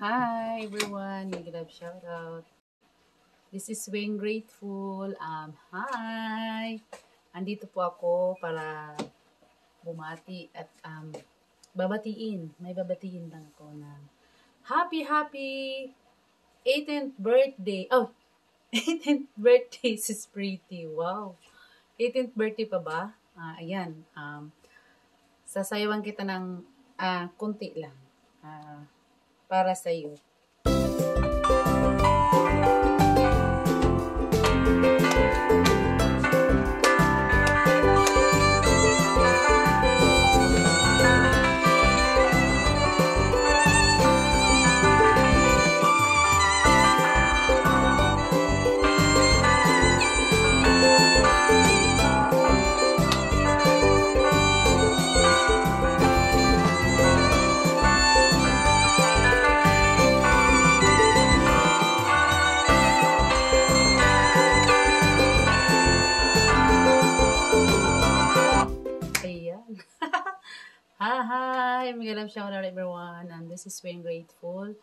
Hi everyone, big love shout out. This is Wayne Grateful. Hi. Andito po ako para bumati at babatiin. May babatiin lang ako na happy 18th birthday. Oh, 18th birthday sis Pretty. Wow. 18th birthday pa ba? Ayan. Sasayawan kita ng kunti lang. Para sa iyo. Hi! Magalang shout out everyone. This is Wayne Grateful.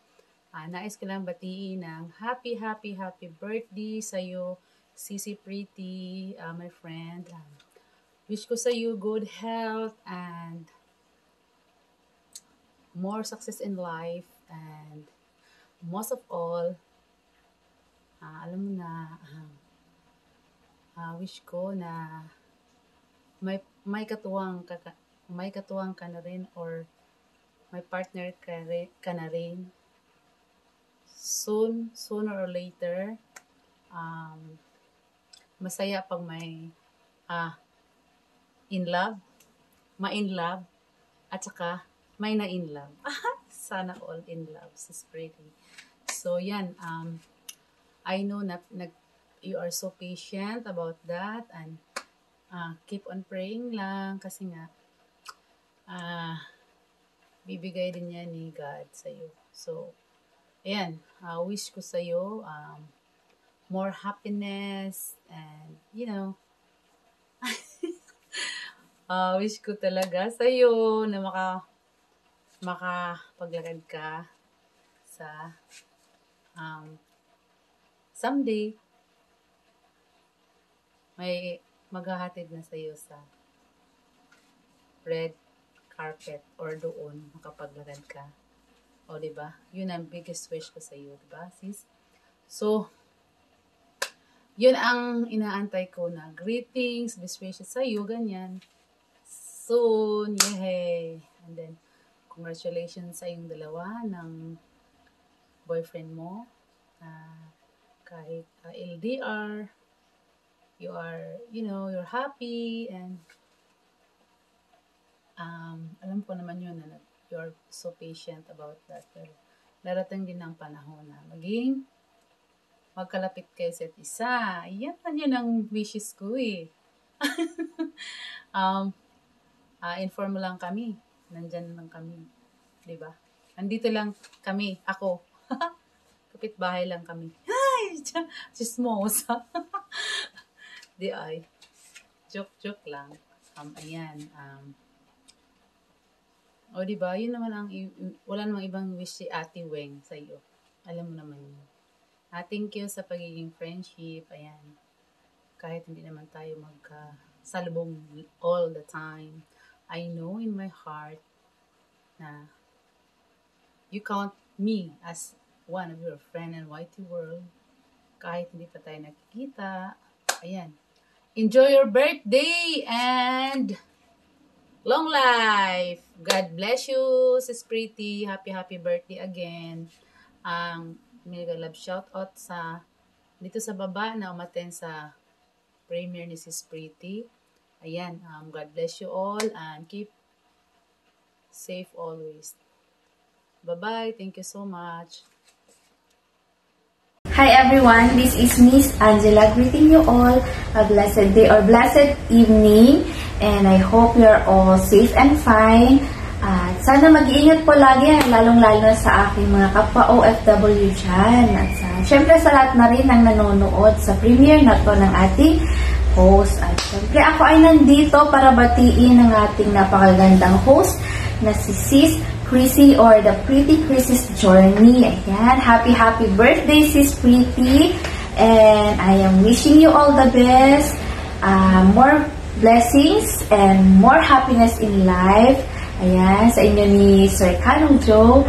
Nais ko lang batiin ng happy birthday sa'yo, Sisi Pretty, my friend. Wish ko sa'yo good health and more success in life. And most of all, alam mo na, wish ko na may katuwang ka na rin or may partner ka na rin sooner or later. Masaya pag may ma-in love at saka may na-in love. Sana all in love, sis Pretty. So yan, I know that you are so patient about that and keep on praying lang kasi nga bibigay din yan ni God sa'yo. So, ayan, wish ko sa'yo more happiness and, wish ko talaga sa'yo na makapaglakad ka sa someday may maghahatid na sa'yo sa red carpet or doon makapaglakad ka. O, diba? Yun ang biggest wish ko sa iyo, diba, sis? So, yun ang inaantay ko na greetings, best wishes sa iyo, ganyan. Soon, yay! And then, congratulations sa yung dalawa ng boyfriend mo. Kahit LDR, you are, you're happy and alam ko naman yun na you're so patient about that. Pero darating din ang panahon na magkalapit kayo sa isa. Yan ang wishes ko eh. Inform mo lang kami. Nandyan lang kami. Diba? Nandito lang kami. Ako. Kapitbahay lang kami. Ay! Chismosa. Di ay. Joke lang. Ayan. O, diba? Yun naman wala namang ibang wish si Ate Weng sa iyo. Alam mo naman yun. Thank you sa pagiging friendship. Ayan. Kahit hindi naman tayo magkasalubong all the time. I know in my heart na you count me as one of your friend in YT World. Kahit hindi pa tayo nakikita. Ayan. Enjoy your birthday and long life! God bless you, sis Pretty. Happy birthday again. Mega love shout out dito sa baba na umattend sa premiere ni sis Pretty. Ayan, God bless you all and keep safe always. Bye-bye. Thank you so much. Hi everyone, this is Miss Angela greeting you all a blessed day or blessed evening. And I hope you're all safe and fine. At sana mag-iingat po lagi, lalong-lalo sa aking mga kapwa OFW dyan. At syempre sa lahat na rin ang nanonood sa premiere na to ng ating host. At syempre ako ay nandito para batiin ang ating napakagandang host na si Sis Chrissy or the Pretty Chrissy's Journey. Ayan, happy birthday, Sis Pretty. And I am wishing you all the best. More blessings and more happiness in life. Ayan, sa inyo ni Sir Kanong Joe.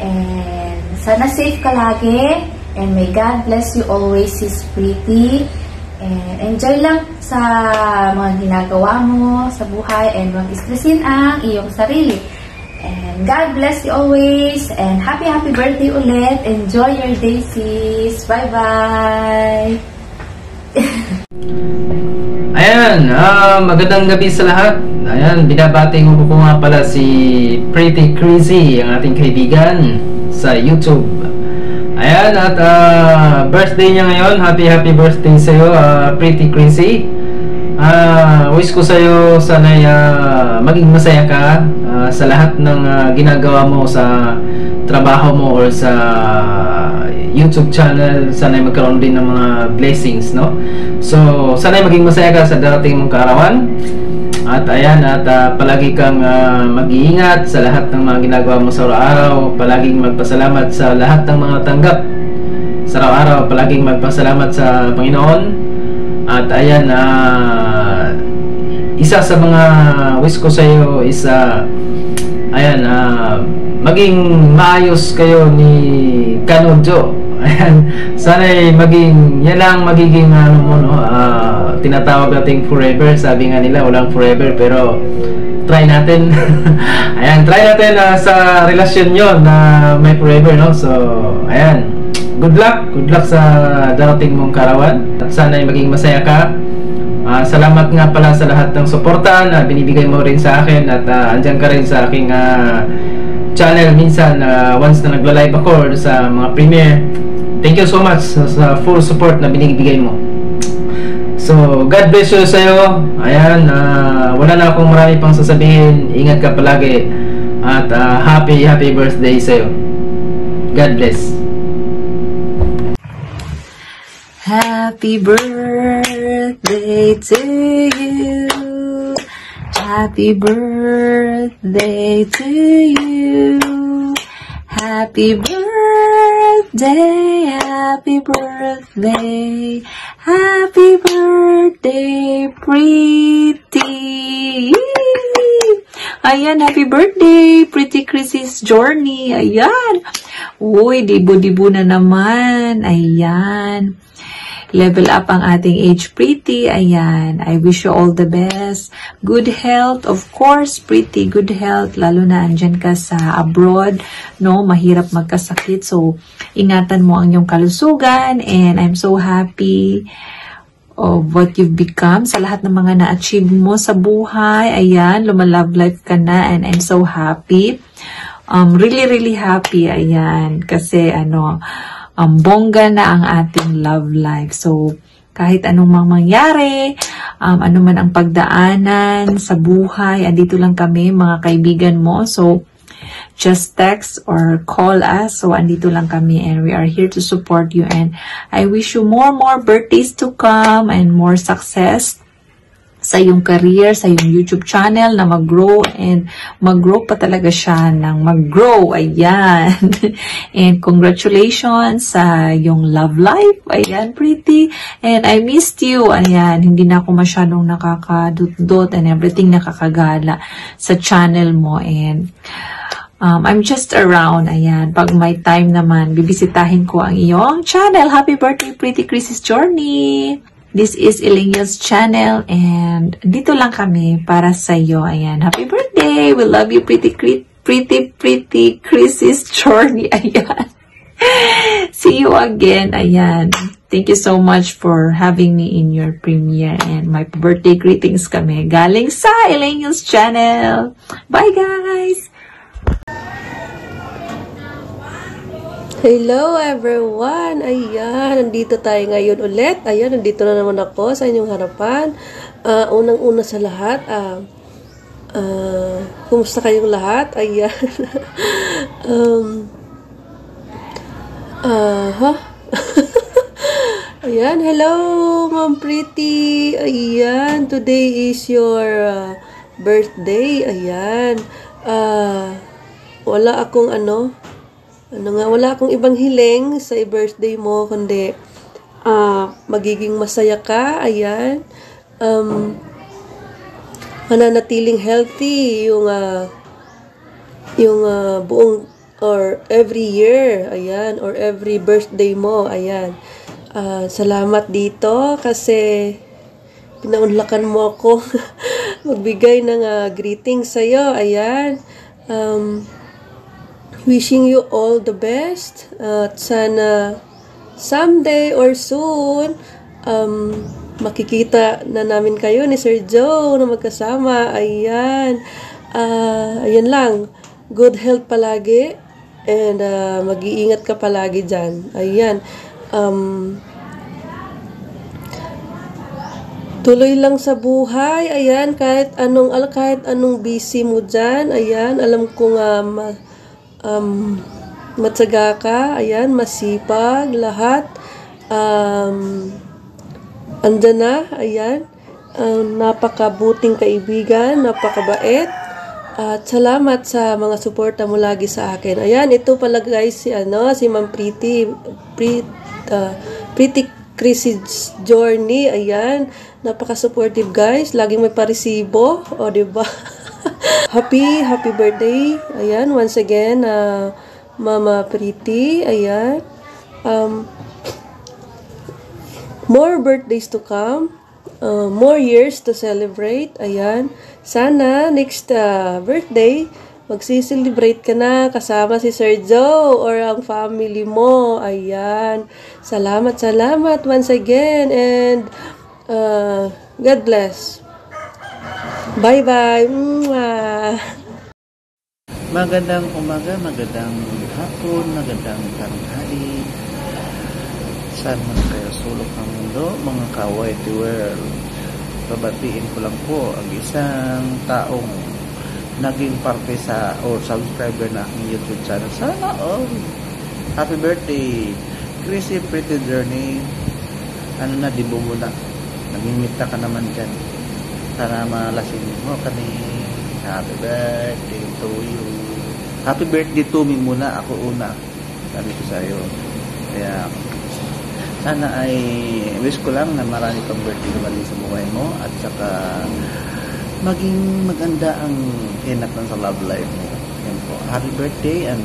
And sana safe ka lagi. And may God bless you always, Sis Pretty. And enjoy lang sa mga ginagawa mo sa buhay and mag-stressin ang iyong sarili. And God bless you always. And happy birthday ulit. Enjoy your day, sis. Bye-bye. Ayan, magandang gabi sa lahat. Ayan, binabati ko nga pala si Pretty Chrissy, ang ating kaibigan sa YouTube. Ayan, at birthday niya ngayon. Happy birthday sa'yo, Pretty Chrissy. Wish ko sa'yo sana'y maging masaya ka sa lahat ng ginagawa mo sa trabaho mo or sa YouTube channel. Sana'y magkaroon din ng mga blessings, no? So, sana'y maging masaya ka sa darating mong kaarawan. At ayan, at palagi kang mag-iingat sa lahat ng mga ginagawa mo sa araw-araw. Palaging magpasalamat sa lahat ng mga tanggap sa araw-araw. Palaging magpasalamat sa Panginoon. At ayan, isa sa mga wish ko sa iyo is ayan, maging maayos kayo ni Kanodjo. Ayan, sana'y maging, yan lang magiging tinatawag nating forever. Sabi nga nila walang forever, pero try natin. Ayan, try natin sa relasyon yon na may forever, no? So ayan, good luck sa darating mong karawan. Sana'y maging masaya ka. Salamat nga pala sa lahat ng suporta na binibigay mo rin sa akin. At andyan ka rin sa aking channel minsan once na nagla-live ako sa mga premiere. Thank you so much sa full support na binibigay mo. So, God bless you sa'yo. Ayan, wala na akong marami pang sasabihin. Ingat ka palagi. At happy birthday sa'yo. God bless. Happy birthday to you. Happy birthday to you. Happy birthday, happy birthday. Happy birthday, Pretty. Ayan, happy birthday, Pretty Chrissy's Journey. Ayan. Uy, dibo-dibo na naman. Ayan. Level up ang ating age, Pretty. Ayan. I wish you all the best. Good health, of course, Pretty. Good health. Lalo na andyan ka sa abroad, no? Mahirap magkasakit. So, ingatan mo ang iyong kalusugan. And I'm so happy of what you've become. Sa lahat ng mga na-achieve mo sa buhay. Ayan. Lumalove life ka na. And I'm so happy. Really happy. Ayan. Kasi, bongga na ang ating love life. So, kahit anong mangyari, ano man ang pagdaanan sa buhay, andito lang kami, mga kaibigan mo. So, just text or call us. So, andito lang kami and we are here to support you. And I wish you more birthdays to come and more success sa iyong career, sa iyong YouTube channel na mag-grow and mag-grow pa talaga siya ng mag-grow. Ayan. And congratulations sa iyong love life. Ayan, Pretty. And I missed you. Ayan, hindi na ako masyadong nakakadot-dot and everything nakakagala sa channel mo. And I'm just around. Ayan, pag may time naman, bibisitahin ko ang iyong channel. Happy birthday, Pretty Chrissy's Journey. This is Elenia's channel and dito lang kami para sa iyo. Ayan, happy birthday! We love you, Pretty Chrissy's Journey. Ayan. See you again. Ayan. Thank you so much for having me in your premiere and my birthday greetings kami galing sa Elenia's channel. Bye guys! Hello everyone! Ayan, nandito tayo ngayon ulit. Ayan, nandito na naman ako sa inyong harapan. Unang-una sa lahat, kumusta kayong lahat? Ayan. Ayan, hello Ma'am Pretty. Ayan, today is your birthday. Ayan. wala akong wala akong ibang hiling sa birthday mo, kundi magiging masaya ka, ayan. Mananatiling healthy yung buong or every year, ayan, or every birthday mo, ayan. Salamat dito kasi pinaunlakan mo ako magbigay ng greetings sa'yo, ayan. Wishing you all the best at sana someday or soon makikita na namin kayo ni Sir Joe na magkasama, ayan. Ayan lang, good health palagi and mag-iingat ka palagi dyan, ayan. Tuloy lang sa buhay, ayan, kahit anong busy mo dyan, ayan, alam ko nga matyaga ka, ayan, masipag, lahat, andyan na, ayan, napakabuting kaibigan, napakabait, at salamat sa mga suporta mo lagi sa akin. Ayan, ito pala guys, si Ma'am Pretty Chrissy Journey, ayan, napaka-supportive guys, laging may paresibo, o diba? happy birthday, ayan, once again, Mama Pretty, ayan, more birthdays to come, more years to celebrate, ayan, sana next birthday, magsiselebrate ka na kasama si Sir Joe or ang family mo. Ayan. Salamat once again and God bless. Bye-bye. Magandang umaga, magandang hapon, magandang tanghali. Saan man kayo sulok ng mundo, mga ka-white world. Babatiin ko lang po ang isang taong naging parte sa or subscriber na aking YouTube channel. Sana all. Happy birthday, Chrissy Pretty Journey. Dibo mo na. Namimita ka naman dyan. Sana malasing mo kami. Happy birthday to you. Happy birthday to me muna. Ako una. Sabi ko sa'yo. Kaya, sana ay wish ko lang na marami pang birthday naman sa buhay mo. At saka, maging maganda ang hinatnan sa love life mo. Yan po. Happy birthday and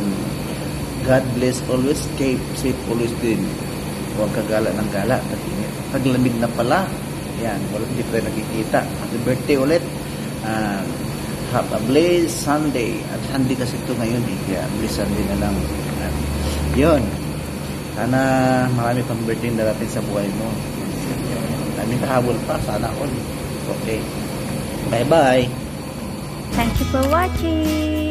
God bless always. Keep safe always din. Huwag kagala ng gala. Paglamig na pala. Yan. Hindi pa nakikita. Happy birthday ulit. Have a blessed Sunday. At Sunday kasi ito ngayon. Kaya blessed Sunday na lang. Yun. Sana marami pang birthday na darating sa buhay mo. Daming kahabol pa. Sana all. Okay. Bye-bye. Thank you for watching.